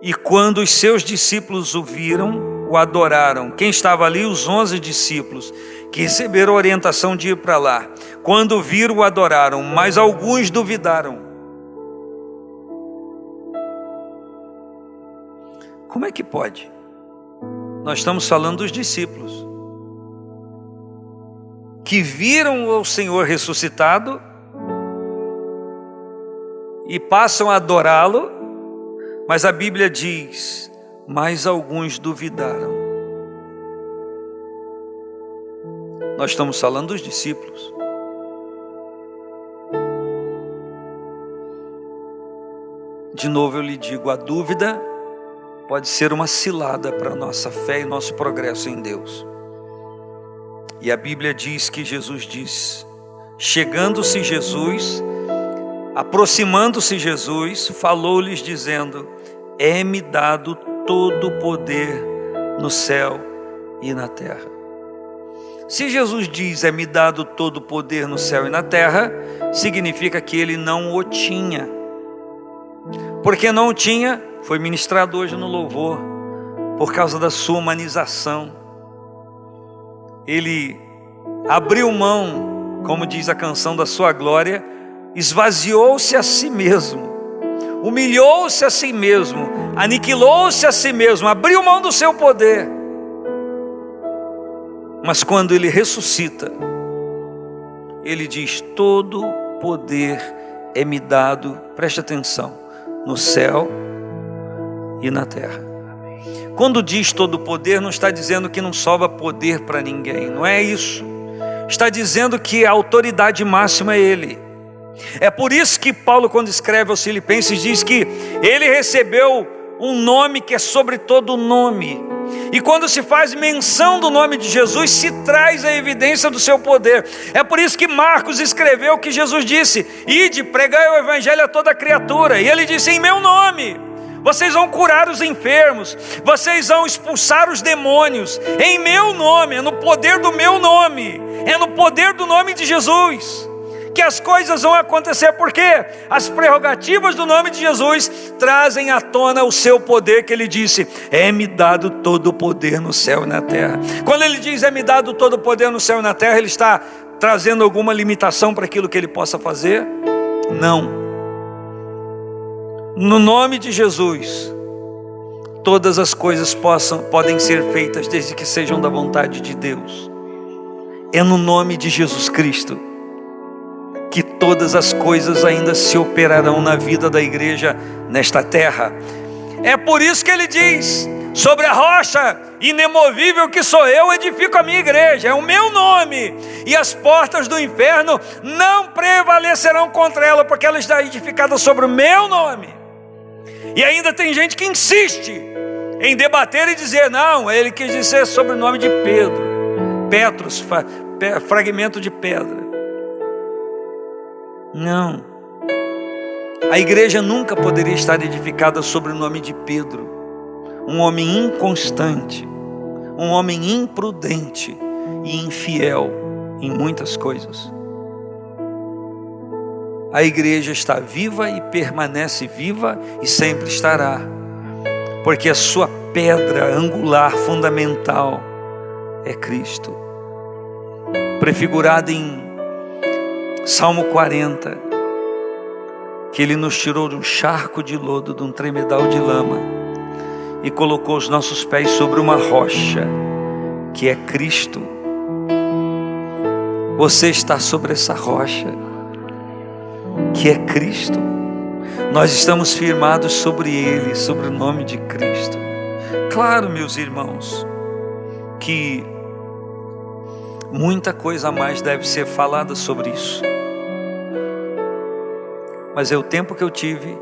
E quando os seus discípulos o viram, o adoraram. Quem estava ali? Os 11 discípulos, que receberam a orientação de ir para lá. Quando viram, o adoraram, mas alguns duvidaram. Como é que pode? Nós estamos falando dos discípulos que viram o Senhor ressuscitado e passam a adorá-lo, mas a Bíblia diz, mas alguns duvidaram. Nós estamos falando dos discípulos. De novo eu lhe digo, a dúvida pode ser uma cilada para a nossa fé e nosso progresso em Deus. E a Bíblia diz que Jesus diz: chegando-se Jesus, aproximando-se Jesus, falou-lhes dizendo: é-me dado todo o poder no céu e na terra. Se Jesus diz: é-me dado todo o poder no céu e na terra, significa que ele não o tinha. Porque não o tinha, foi ministrado hoje no louvor, por causa da sua humanização. Ele abriu mão, como diz a canção, da sua glória, esvaziou-se a si mesmo, humilhou-se a si mesmo, aniquilou-se a si mesmo, abriu mão do seu poder. Mas quando ele ressuscita, ele diz: todo poder é me dado, preste atenção, no céu e na terra. Quando diz todo poder, não está dizendo que não sobra poder para ninguém, não é isso. Está dizendo que a autoridade máxima é ele. É por isso que Paulo, quando escreve aos Filipenses, diz que ele recebeu um nome que é sobre todo nome. E quando se faz menção do nome de Jesus, se traz a evidência do seu poder. É por isso que Marcos escreveu que Jesus disse: ide, pregai o evangelho a toda criatura. E ele disse: em meu nome vocês vão curar os enfermos, vocês vão expulsar os demônios, em meu nome, é no poder do meu nome, é no poder do nome de Jesus que as coisas vão acontecer, porque as prerrogativas do nome de Jesus trazem à tona o seu poder, que ele disse: é-me dado todo o poder no céu e na terra. Quando ele diz é-me dado todo o poder no céu e na terra, ele está trazendo alguma limitação para aquilo que ele possa fazer? Não. No nome de Jesus, todas as coisas podem ser feitas, desde que sejam da vontade de Deus. É no nome de Jesus Cristo que todas as coisas ainda se operarão na vida da igreja nesta terra. É por isso que ele diz: sobre a rocha inemovível que sou eu, edifico a minha igreja, é o meu nome, e as portas do inferno não prevalecerão contra ela, porque ela está edificada sobre o meu nome. E ainda tem gente que insiste em debater e dizer: não, ele quis dizer sobre o nome de Pedro, Petros, fragmento de pedra. Não, a igreja nunca poderia estar edificada sobre o nome de Pedro, um homem inconstante, um homem imprudente e infiel em muitas coisas. A igreja está viva e permanece viva e sempre estará, porque a sua pedra angular fundamental é Cristo, prefigurada em Salmo 40, que ele nos tirou de um charco de lodo, de um tremedal de lama, e colocou os nossos pés sobre uma rocha, que é Cristo. Você está sobre essa rocha, que é Cristo. Nós estamos firmados sobre Ele, sobre o nome de Cristo. Claro, meus irmãos, que muita coisa a mais deve ser falada sobre isso, mas é o tempo que eu tive,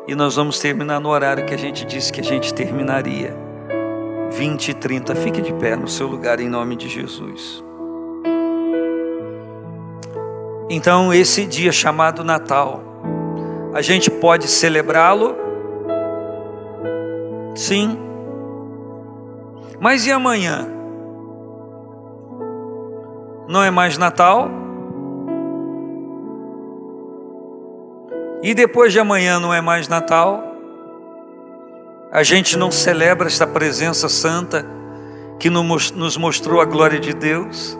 e nós vamos terminar no horário que a gente disse que a gente terminaria, 20h30. Fique de pé no seu lugar em nome de Jesus. Então, esse dia chamado Natal, a gente pode celebrá-lo? Sim. Mas e amanhã? Não é mais Natal? E depois de amanhã não é mais Natal? A gente não celebra esta presença santa que nos mostrou a glória de Deus?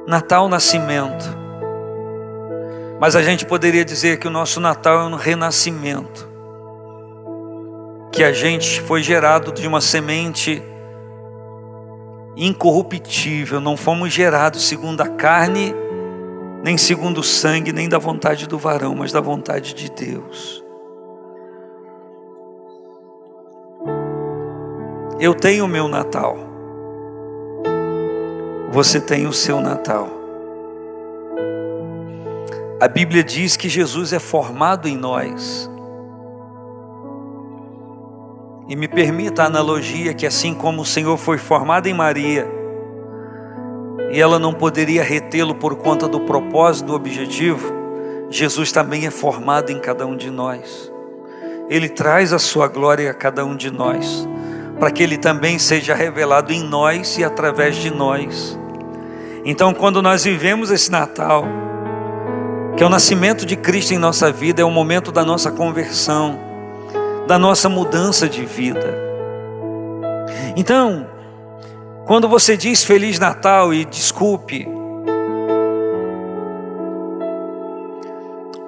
Natal, nascimento. Mas a gente poderia dizer que o nosso Natal é um renascimento, que a gente foi gerado de uma semente incorruptível, não fomos gerados segundo a carne, nem segundo o sangue, nem da vontade do varão, mas da vontade de Deus. Eu tenho o meu Natal, você tem o seu Natal. A Bíblia diz que Jesus é formado em nós. E me permita a analogia que assim como o Senhor foi formado em Maria, e ela não poderia retê-lo por conta do propósito, do objetivo, Jesus também é formado em cada um de nós. Ele traz a sua glória a cada um de nós, para que Ele também seja revelado em nós e através de nós. Então, quando nós vivemos esse Natal, que é o nascimento de Cristo em nossa vida, é o momento da nossa conversão, da nossa mudança de vida. Então, quando você diz Feliz Natal, e desculpe,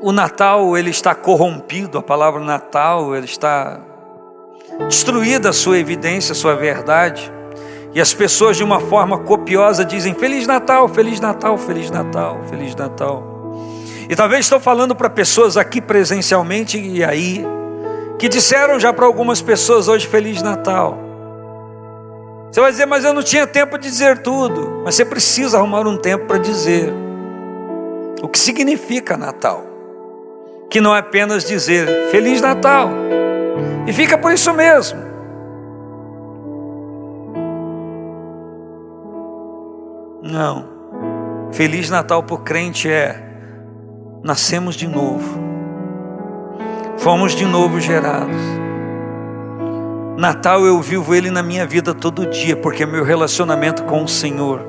o Natal ele está corrompido, a palavra Natal ele está destruída a sua evidência, a sua verdade, e as pessoas de uma forma copiosa dizem Feliz Natal, Feliz Natal, Feliz Natal, Feliz Natal. E talvez estou falando para pessoas aqui presencialmente e aí, que disseram já para algumas pessoas hoje Feliz Natal. Você vai dizer, mas eu não tinha tempo de dizer tudo. Mas você precisa arrumar um tempo para dizer o que significa Natal, que não é apenas dizer Feliz Natal, e fica por isso mesmo. Não, Feliz Natal para o crente é nascemos de novo, fomos de novo gerados. Natal eu vivo ele na minha vida todo dia, porque é meu relacionamento com o Senhor,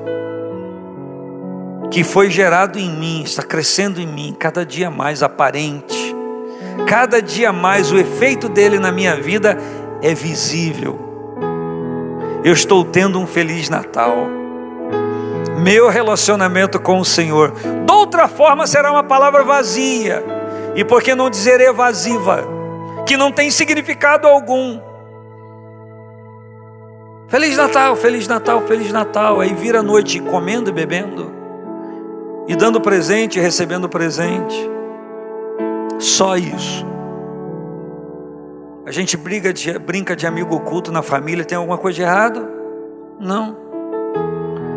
que foi gerado em mim, está crescendo em mim, cada dia mais aparente, cada dia mais o efeito dele na minha vida é visível. Eu estou tendo um Feliz Natal, meu relacionamento com o Senhor. De outra forma será uma palavra vazia, e por que não dizer evasiva, que não tem significado algum. Feliz Natal, Feliz Natal, Feliz Natal. Aí vira a noite comendo e bebendo, e dando presente e recebendo presente. Só isso. A gente brinca de amigo oculto na família. Tem alguma coisa de errado? Não.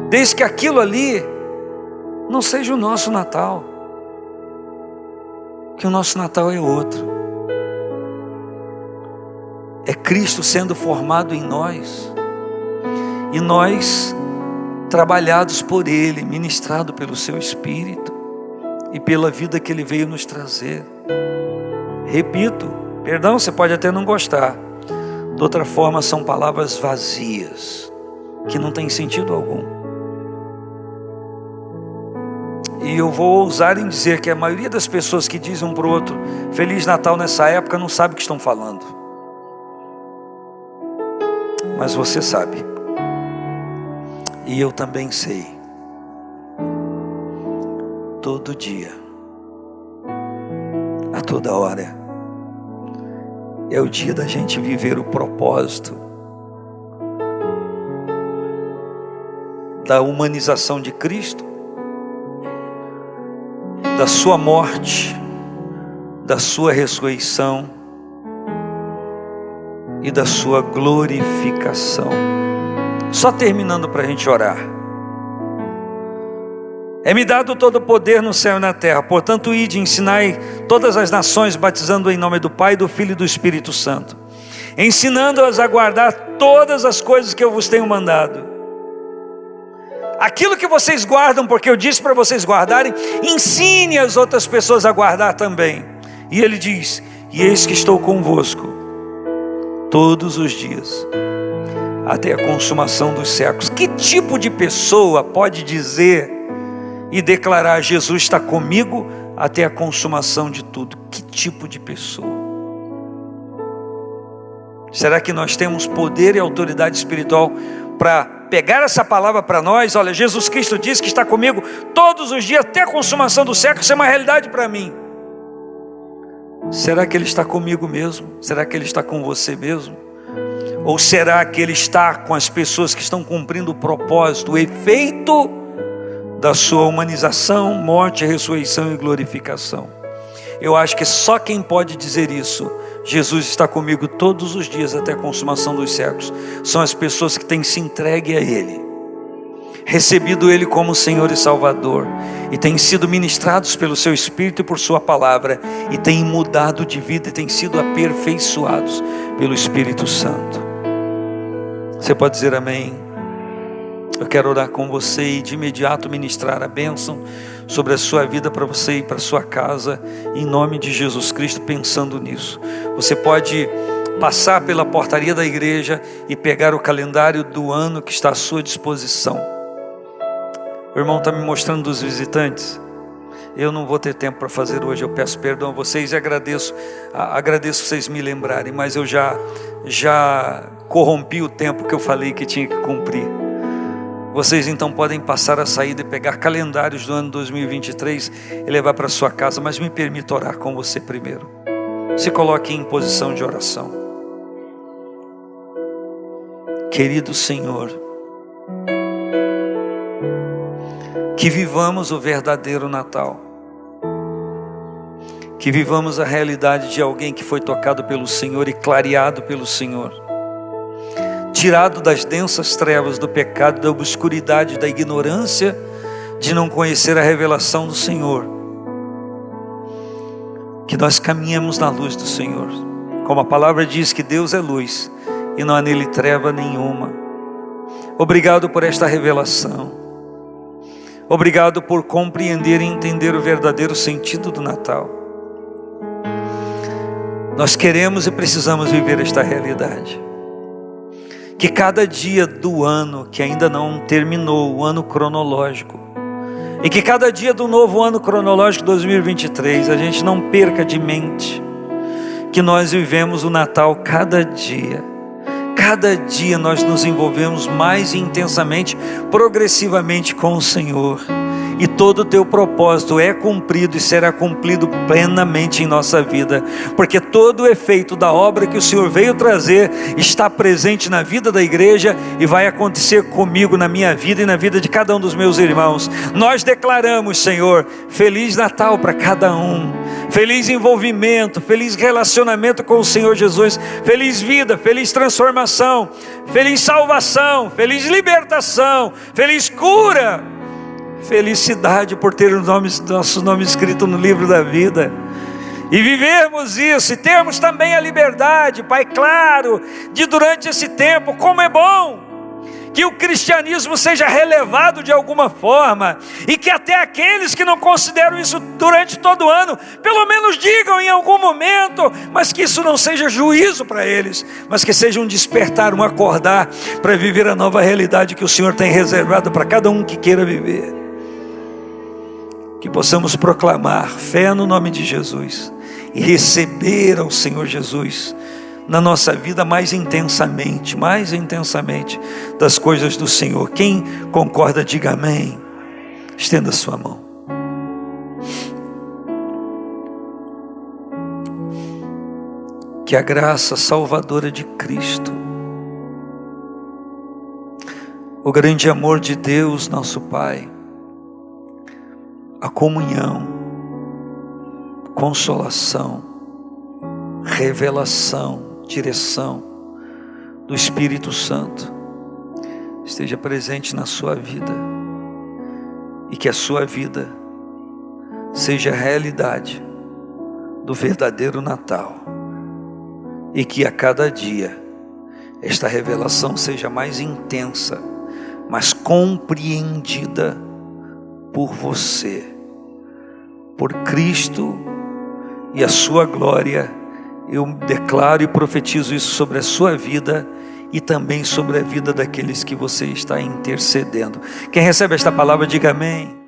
Desde que aquilo ali não seja o nosso Natal, que o nosso Natal é outro. É Cristo sendo formado em nós, e nós trabalhados por Ele, ministrado pelo Seu Espírito e pela vida que Ele veio nos trazer. Repito, perdão, você pode até não gostar, de outra forma são palavras vazias, que não têm sentido algum. E eu vou ousar em dizer que a maioria das pessoas que dizem um para o outro Feliz Natal nessa época não sabe o que estão falando. Mas você sabe, e eu também sei. Todo dia, a toda hora, é o dia da gente viver o propósito da humanização de Cristo, da sua morte, da sua ressurreição e da sua glorificação. Só terminando para a gente orar. É-me dado todo o poder no céu e na terra, portanto ide e ensinai todas as nações, batizando em nome do Pai, do Filho e do Espírito Santo, ensinando-as a guardar todas as coisas que eu vos tenho mandado. Aquilo que vocês guardam, porque eu disse para vocês guardarem, ensine as outras pessoas a guardar também. E ele diz, e eis que estou convosco todos os dias, até a consumação dos séculos. Que tipo de pessoa pode dizer e declarar, Jesus está comigo até a consumação de tudo? Que tipo de pessoa? Será que nós temos poder e autoridade espiritual para pegar essa palavra para nós? Olha, Jesus Cristo diz que está comigo todos os dias até a consumação do século. Isso é uma realidade para mim. Será que Ele está comigo mesmo? Será que Ele está com você mesmo? Ou será que Ele está com as pessoas que estão cumprindo o propósito, o efeito da sua humanização, morte, ressurreição e glorificação? Eu acho que só quem pode dizer isso, Jesus está comigo todos os dias até a consumação dos séculos, são as pessoas que têm se entregue a Ele, recebido Ele como Senhor e Salvador, e têm sido ministrados pelo Seu Espírito e por Sua Palavra, e têm mudado de vida e têm sido aperfeiçoados pelo Espírito Santo. Você pode dizer amém? Eu quero orar com você e de imediato ministrar a bênção sobre a sua vida para você e para a sua casa, em nome de Jesus Cristo, pensando nisso. Você pode passar pela portaria da igreja e pegar o calendário do ano que está à sua disposição. O irmão está me mostrando dos visitantes. Eu não vou ter tempo para fazer hoje, eu peço perdão a vocês e agradeço vocês me lembrarem, mas eu já corrompi o tempo que eu falei que tinha que cumprir. Vocês então podem passar a saída e pegar calendários do ano 2023 e levar para sua casa, mas me permita orar com você primeiro. Se coloque em posição de oração. Querido Senhor, que vivamos o verdadeiro Natal, que vivamos a realidade de alguém que foi tocado pelo Senhor e clareado pelo Senhor, tirado das densas trevas do pecado, da obscuridade, da ignorância, de não conhecer a revelação do Senhor, que nós caminhemos na luz do Senhor, como a palavra diz que Deus é luz e não há nele treva nenhuma. Obrigado por esta revelação, obrigado por compreender e entender o verdadeiro sentido do Natal. Nós queremos e precisamos viver esta realidade. Que cada dia do ano que ainda não terminou, o ano cronológico, e que cada dia do novo ano cronológico 2023, a gente não perca de mente que nós vivemos o Natal cada dia. Cada dia nós nos envolvemos mais intensamente, progressivamente com o Senhor. E todo o teu propósito é cumprido e será cumprido plenamente em nossa vida. Porque todo o efeito da obra que o Senhor veio trazer está presente na vida da igreja e vai acontecer comigo, na minha vida e na vida de cada um dos meus irmãos. Nós declaramos, Senhor, Feliz Natal para cada um. Feliz envolvimento, feliz relacionamento com o Senhor Jesus. Feliz vida, feliz transformação, feliz salvação, feliz libertação, feliz cura. Felicidade por ter o nosso nome escrito no livro da vida e vivermos isso, e termos também a liberdade, Pai, claro, de durante esse tempo, como é bom que o cristianismo seja relevado de alguma forma, e que até aqueles que não consideram isso durante todo o ano, pelo menos digam em algum momento, mas que isso não seja juízo para eles, mas que seja um despertar, um acordar, para viver a nova realidade que o Senhor tem reservado para cada um que queira viver. Que possamos proclamar fé no nome de Jesus e receber ao Senhor Jesus na nossa vida mais intensamente das coisas do Senhor. Quem concorda, diga amém. Estenda a sua mão. Que a graça salvadora de Cristo, o grande amor de Deus, nosso Pai, a comunhão, consolação, revelação, direção do Espírito Santo esteja presente na sua vida, e que a sua vida seja a realidade do verdadeiro Natal, e que a cada dia esta revelação seja mais intensa, mais compreendida por você, por Cristo e a sua glória. Eu declaro e profetizo isso sobre a sua vida e também sobre a vida daqueles que você está intercedendo. Quem recebe esta palavra, diga amém.